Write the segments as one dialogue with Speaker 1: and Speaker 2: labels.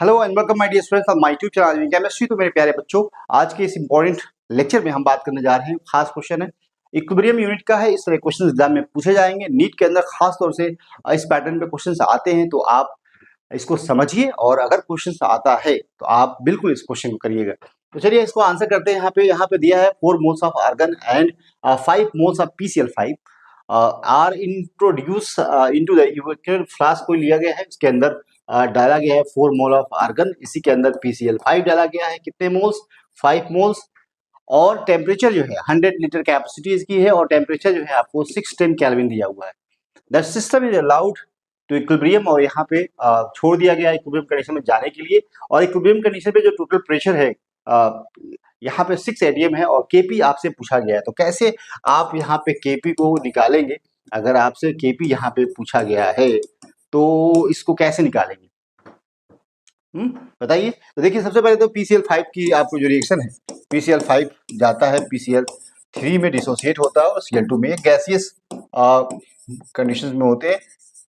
Speaker 1: Hello and welcome my dear students of my YouTube channel chemistry. तो मेरे प्यारे बच्चों, आज के इस इंपॉर्टेंट लेक्चर में हम बात करने जा रहे हैं। खास क्वेश्चन है, इक्विलिब्रियम यूनिट का है। इस तरह क्वेश्चन एग्जाम में पूछे जाएंगे। नीट के अंदर खास तौर से इस पैटर्न पे क्वेश्चन आते हैं, तो आप इसको समझिए और अगर क्वेश्चन आता है तो आप बिल्कुल इस क्वेश्चन को करिएगा। तो चलिए इसको आंसर करते हैं। यहाँ पे दिया है 4 moles of argon and 5 moles of PCl5 are introduced into the evacuated flask को लिया गया है। इसके अंदर डाला गया है 4 मोल ऑफ आर्गन, इसी के अंदर PCl5 डाला गया है। कितने मोल्स? 5 मोल्स। और टेम्परेचर जो है 100 लीटर कैपेसिटी इसकी है और टेम्परेचर जो है आपको 610 केल्विन दिया हुआ है। The system is allowed to equilibrium, और यहाँ पे छोड़ दिया गया इक्विलिब्रियम कंडीशन में जाने के लिए। और इक्विलिब्रियम कंडीशन पे जो टोटल प्रेशर है यहाँ पे 6 atm है और Kp आपसे पूछा गया है। तो कैसे आप यहाँ पे Kp को निकालेंगे? अगर आपसे Kp यहाँ पे पूछा गया है तो इसको कैसे निकालेंगे? बताइए। तो देखिए, सबसे पहले तो PCl5 की आपको जो रिएक्शन है, PCl5 जाता है PCl3 में डिसोसिएट होता है और Cl2 में गैसियस कंडीशंस में होते हैं,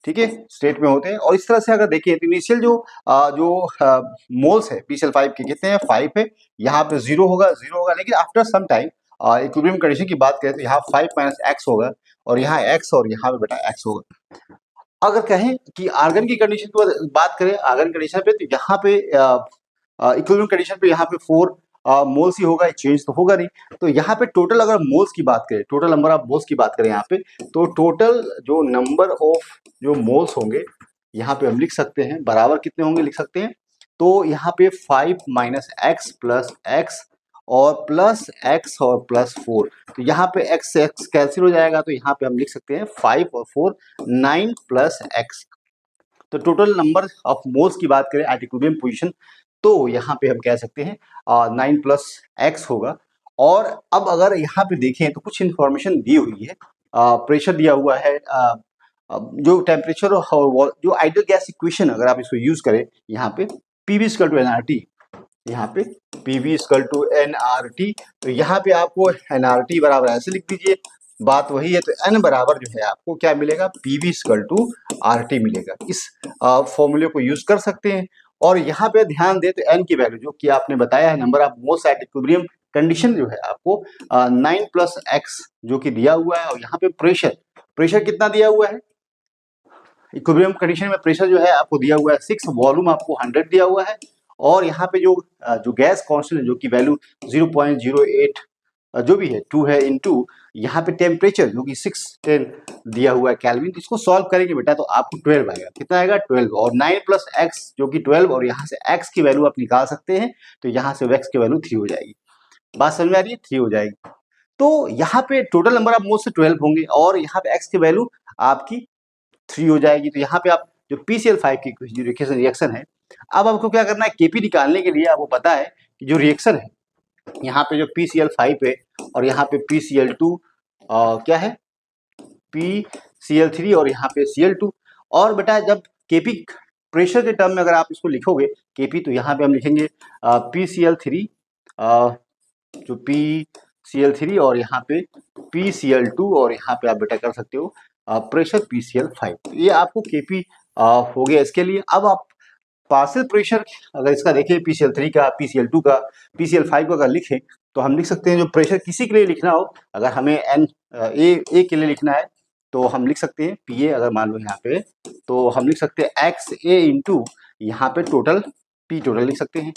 Speaker 1: ठीक है, स्टेट में होते हैं। और इस तरह से अगर देखिए तो इनिशियल जो मोल्स है PCl5 के कितने हैं? 5 है। यहाँ पे 0 होगा, लेकिन after some time equilibrium condition की बात करें तो यहाँ 5 माइनस x होगा और यहाँ x और यहाँ पे बेटा x होगा। अगर कहें कि आर्गन की कंडीशन की बात करें, आर्गन कंडीशन पे, तो यहाँ पे इक्विलिब्रियम कंडीशन पे यहाँ पे 4 मोल्स ही होगा, चेंज तो होगा नहीं। तो यहाँ पे टोटल अगर मोल्स की बात करें, टोटल नंबर ऑफ मोल्स की बात करें यहाँ पे, तो टोटल जो नंबर ऑफ जो मोल्स होंगे यहाँ पे हम लिख सकते हैं बराबर कितने होंगे, लिख सकते हैं। तो यहाँ पे 5 माइनस एक्स प्लस एक्स और प्लस एक्स और प्लस 4, तो यहाँ पे एक्स से एक्स कैंसिल हो जाएगा, तो यहाँ पे हम लिख सकते हैं 5 और 4 9 प्लस एक्स। तो टोटल नंबर ऑफ मोल्स की बात करें एट इक्विलिब्रियम पोजीशन, तो यहाँ पे हम कह सकते हैं 9 प्लस एक्स होगा। और अब अगर यहाँ पे देखें तो कुछ इंफॉर्मेशन दी हुई है, प्रेशर दिया हुआ है, जो टेम्परेचर और जो आइडियल गैस इक्वेशन अगर आप इसको यूज करें, यहाँ पे PV इक्वल टू nRT, यहाँ पे PV इक्वल टू nRT, तो यहाँ पे आपको nRT बराबर ऐसे लिख दीजिए, बात वही है। तो n बराबर जो है आपको क्या मिलेगा? PV इक्वल टू RT मिलेगा। इस फॉर्मूले को यूज कर सकते हैं। और यहाँ पे ध्यान दे तो n की वैल्यू जो कि आपने बताया है, number of moles at equilibrium condition जो है आपको 9 प्लस एक्स जो कि दिया हुआ है। और यहाँ पे प्रेशर कितना दिया हुआ है? इक्विलिब्रियम कंडीशन में प्रेशर जो है आपको दिया हुआ है 6, वॉल्यूम आपको 100 दिया हुआ है। और यहाँ पे जो गैस कांस्टेंट है जो कि वैल्यू 0.08 जो भी है 2 है, इनटू यहाँ पे टेम्परेचर जो कि 610 दिया हुआ है केल्विन। तो इसको सॉल्व करेंगे बेटा तो आपको 12 आएगा। कितना आएगा? 12। और 9 प्लस एक्स जो कि 12, और यहाँ से x की वैल्यू आप निकाल सकते हैं, तो यहाँ से x की वैल्यू 3 हो जाएगी। बात समझ में आ रही है? 3 हो जाएगी। तो यहाँ पे टोटल नंबर ऑफ मोल्स से 12 होंगे और यहाँ पे x की वैल्यू आपकी 3 हो जाएगी। तो यहाँ पे आप जो PCl5 की जो रिएक्शन है, अब आपको क्या करना है? Kp निकालने के लिए आपको पता है कि जो रिएक्शन है यहाँ पे जो PCl5 है और यहाँ पे PCl2 क्या है? PCl3 और यहाँ पे Cl2। और बेटा जब Kp प्रेशर के टर्म में अगर आप इसको लिखोगे Kp, तो यहाँ पे हम लिखेंगे PCl3 जो PCl3 और यहाँ पे PCl2 और यहाँ पे आप बेटा कर सकते हो प्रेशर PCl5। ये आपको Kp हो गया इसके लिए। अब आप पार्शियल प्रेशर अगर इसका देखें PCl3 का, PCl2 का, PCl5 का अगर लिखें, तो हम लिख सकते हैं जो प्रेशर किसी के लिए लिखना हो, अगर हमें ए के लिए लिखना है तो हम लिख सकते हैं PA, अगर मान लो यहाँ पे, तो हम लिख सकते हैं XA इंटू यहाँ पे टोटल P टोटल लिख सकते हैं,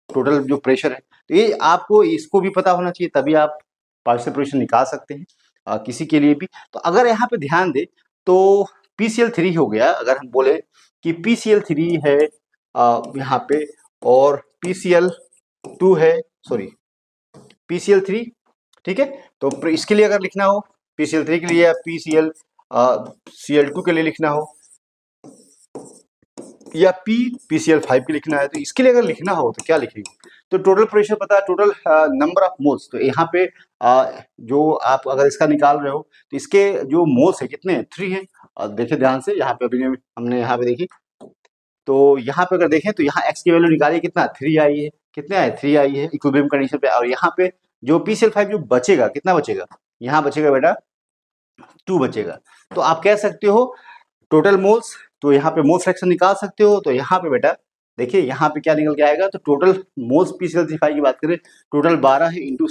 Speaker 1: टोटल जो प्रेशर है। तो ये आपको इसको भी पता होना चाहिए, तभी आप पार्शियल प्रेशर निकाल सकते हैं किसी के लिए भी। तो अगर यहाँ पे ध्यान दे तो PCl3 हो गया। अगर हम बोले कि PCl3 है यहाँ पे और PCl2 है, सॉरी PCl3, ठीक है। तो इसके लिए अगर लिखना हो PCl3 के लिए या Cl2 के लिए लिखना हो या PCl5 के लिखना है, तो इसके लिए अगर लिखना हो तो क्या लिखेंगे? तो टोटल प्रेशर पता है, टोटल नंबर ऑफ मोल्स, तो यहाँ पे जो आप अगर इसका निकाल रहे हो तो इसके जो मोल्स है कितने? 3 है। और देखिए ध्यान से, यहाँ पे अभी हमने यहाँ पे देखी, तो यहाँ पे अगर देखें तो यहाँ x की वैल्यू निकालिए, कितना? 3 आई है। कितने आए? 3 आई है इक्विलिब्रियम कंडीशन पे। और यहाँ पे जो PCl5 जो बचेगा, कितना बचेगा? यहाँ बचेगा बेटा 2 बचेगा। तो आप कह सकते हो टोटल मोल्स, तो यहाँ पे मोल फ्रैक्शन निकाल सकते हो। तो यहाँ पे बेटा देखिए यहाँ पे क्या निकल के आएगा, तो टोटल मोल्स PCl3 की बात करें, टोटल 12 है इंटू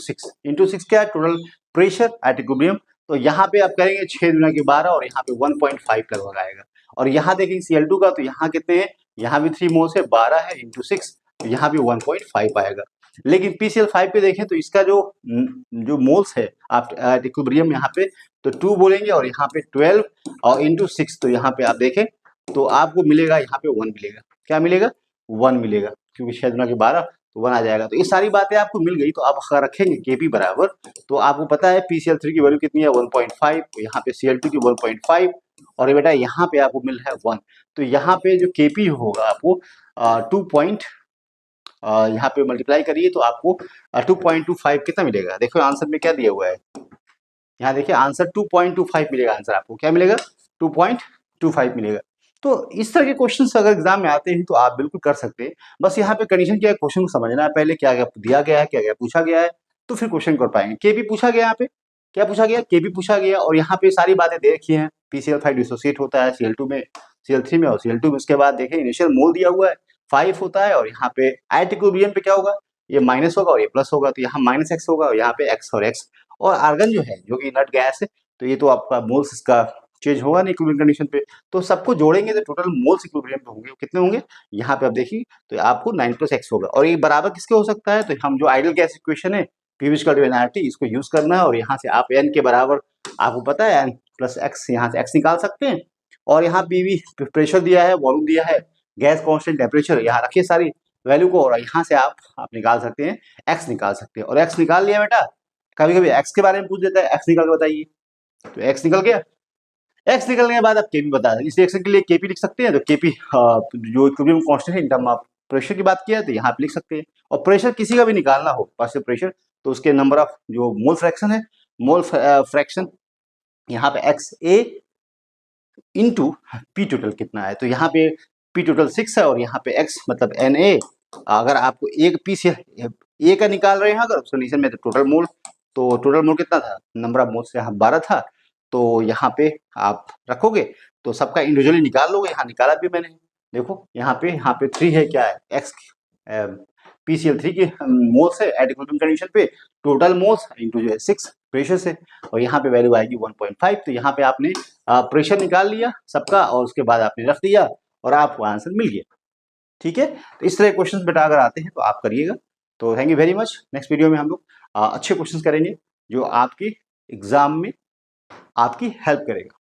Speaker 1: 6 क्या है, टोटल प्रेशर एट इक्विलिब्रियम। तो यहाँ पे आप करेंगे 6 गुना के 12 और यहाँ पे 1.5 लगभग आएगा। और यहाँ देखेंगे Cl2 का, तो यहाँ कितने हैं, यहाँ भी 3 मोल्स है, 12 है इंटू 6, तो यहाँ भी 1.5 आएगा। लेकिन PCl5 पे देखें तो इसका जो मोल्स है आप एट इक्विलिब्रियम यहाँ पे तो 2 बोलेंगे, और यहाँ पे 12 और इंटू 6, तो यहाँ पे आप देखें तो आपको मिलेगा यहाँ पे 1 मिलेगा। क्या मिलेगा, 1 मिलेगा, क्योंकि 6 गुना के 12 तो 1 आ जाएगा। तो ये सारी बातें आपको मिल गई। तो आप अगर रखेंगे Kp बराबर, तो आपको पता है PCl3 की वैल्यू कितनी है, 1.5, तो यहाँ पे Cl2 की 1.5, और ये बेटा यहाँ पे आपको मिल रहा है 1। तो यहाँ पे जो Kp होगा आपको 2 यहाँ पे मल्टीप्लाई करिए तो आपको 2.25 कितना मिलेगा। देखो आंसर में क्या दिया हुआ है, यहाँ देखिए आंसर 2.25 मिलेगा। आंसर आपको क्या मिलेगा, 2.25 मिलेगा। तो इस तरह के क्वेश्चंस अगर एग्जाम में आते हैं तो आप बिल्कुल कर सकते हैं। बस यहाँ पे कंडीशन क्या है, क्वेश्चन को समझना है पहले, क्या क्या दिया गया है, क्या क्या पूछा गया है, तो फिर क्वेश्चन कर पाएंगे। केपी पूछा गया, यहाँ पे क्या पूछा गया, केपी पूछा गया, और यहाँ पे सारी बातें दे रखी है। PCl5 डिसोसिएट होता है Cl2 में, Cl3 में, और Cl2 में। उसके बाद देखिए इनिशियल मोल दिया हुआ है 5 होता है, और यहाँ पे एट इक्विलिब्रियम पे क्या होगा, ये माइनस होगा और ये प्लस होगा, तो यहाँ -x होगा और यहाँ पे x और x। और आर्गन जो है, जो कि इनर्ट गैस है, तो ये तो आपका मोल्स इसका चेंज होगा नहीं इक्विलिब्रियम कंडीशन पे, तो सबको जोड़ेंगे तो टोटल मोल्स इक्विलिब्रियम पे होंगे, कितने होंगे, यहाँ पे आप देखिए तो आपको 9 + x होगा। और ये बराबर किसके हो सकता है, तो हम जो आइडियल गैस इक्वेशन है P=nRT, इसको यूज करना है, और यहाँ से आप n के बराबर, आपको पता है n + x, यहाँ से x निकाल सकते हैं। और यहाँ PV प्रेशर दिया है, वॉल्यूम दिया है, गैस कॉन्स्टेंट, टेम्परेचर, यहाँ रखिए सारी वैल्यू को, और यहाँ से आप निकाल सकते हैं, x निकाल सकते हैं। और x निकाल लिया बेटा, कभी कभी x के बारे में पूछ देता है, x निकाल के बताइए, तो x निकल गया। x निकलने के बाद आप Kp बता दें, इस रिएक्शन के लिए Kp लिख सकते हैं, तो Kp जो इक्विलिब्रियम कांस्टेंट है इन टर्म ऑफ प्रेशर की बात किया है, तो यहाँ पे लिख सकते हैं। और प्रेशर किसी का भी निकालना हो, पार्शियल प्रेशर, तो उसके नंबर ऑफ जो मोल फ्रैक्शन है, मोल फ्रैक्शन यहाँ पे XA इंटू पी टोटल कितना है, तो यहाँ पे पी टोटल 6 है, और यहाँ पे x मतलब Na। अगर आपको एक पी से ए का निकाल रहे हैं अगर सोल्यूशन में, तो टोटल मोल कितना था, नंबर ऑफ मोल से यहाँ 12 था, तो यहाँ पे आप रखोगे तो सबका इंडिविजुअली निकाल लोगे। यहाँ निकाला भी मैंने, देखो यहाँ पे 3 है, क्या है, x PCl3 के मोल्स है एट इक्विलिब्रियम कंडीशन पे, टोटल मोल्स इंटू जो है 6 प्रेशर से, और यहाँ पे वैल्यू आएगी 1.5। तो यहाँ पे आपने प्रेशर निकाल लिया सबका, और उसके बाद आपने रख दिया, और आपको आंसर मिल गया। ठीक है, तो इस तरह क्वेश्चंस बेटा अगर आते हैं तो आप करिएगा। तो thank you very much. Next video में हम लोग अच्छे क्वेश्चंस करेंगे जो आपकी एग्जाम में आपकी हेल्प करेगा।